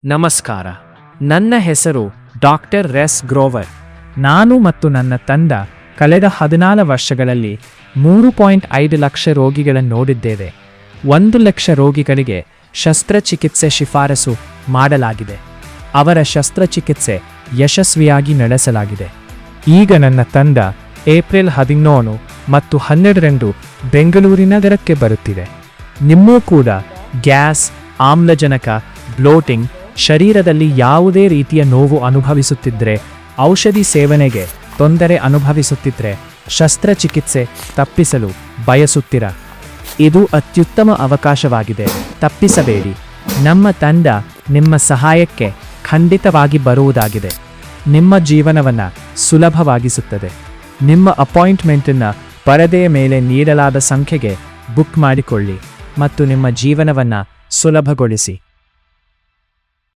ನಮಸ್ಕಾರ. ನನ್ನ ಹೆಸರು ಡಾಕ್ಟರ್ ರೆಸ್ ಗ್ರೋವರ್. ನಾನು ಮತ್ತು ನನ್ನ ತಂಡ ಕಳೆದ 14 ವರ್ಷಗಳಲ್ಲಿ 3.5 ಲಕ್ಷ ರೋಗಿಗಳನ್ನು ನೋಡಿದ್ದೇವೆ. 1 ಲಕ್ಷ ರೋಗಿಗಳಿಗೆ ಶಸ್ತ್ರಚಿಕಿತ್ಸೆ ಶಿಫಾರಸು ಮಾಡಲಾಗಿದೆ. ಅವರ ಶಸ್ತ್ರಚಿಕಿತ್ಸೆ ಯಶಸ್ವಿಯಾಗಿ ನಡೆಸಲಾಗಿದೆ. ಈಗ ನನ್ನ ತಂಡ ಏಪ್ರಿಲ್ 17 ಮತ್ತು 12ರಂದು ಬೆಂಗಳೂರಿನ ನಗರಕ್ಕೆ ಬರುತ್ತಿದೆ. ನಿಮ್ಮೂ ಕೂಡ ಗ್ಯಾಸ್, ಆಮ್ಲಜನಕ, ಬ್ಲೋಟಿಂಗ್, ಶರೀರದಲ್ಲಿ ಯಾವುದೇ ರೀತಿಯ ನೋವು ಅನುಭವಿಸುತ್ತಿದ್ದರೆ, ಔಷಧಿ ಸೇವನೆಗೆ ತೊಂದರೆ ಅನುಭವಿಸುತ್ತಿದ್ದರೆ, ಶಸ್ತ್ರಚಿಕಿತ್ಸೆ ತಪ್ಪಿಸಲು ಬಯಸುತ್ತೀರ? ಇದು ಅತ್ಯುತ್ತಮ ಅವಕಾಶವಾಗಿದೆ. ತಪ್ಪಿಸಬೇಡಿ. ನಮ್ಮ ತಂಡ ನಿಮ್ಮ ಸಹಾಯಕ್ಕೆ ಖಂಡಿತವಾಗಿ ಬರುವುದಾಗಿದೆ. ನಿಮ್ಮ ಜೀವನವನ್ನು ಸುಲಭವಾಗಿಸುತ್ತದೆ. ನಿಮ್ಮ ಅಪಾಯಿಂಟ್ಮೆಂಟನ್ನು ಪರದೆಯ ಮೇಲೆ ನೀಡಲಾದ ಸಂಖ್ಯೆಗೆ ಬುಕ್ ಮಾಡಿಕೊಳ್ಳಿ ಮತ್ತು ನಿಮ್ಮ ಜೀವನವನ್ನು ಸುಲಭಗೊಳಿಸಿ.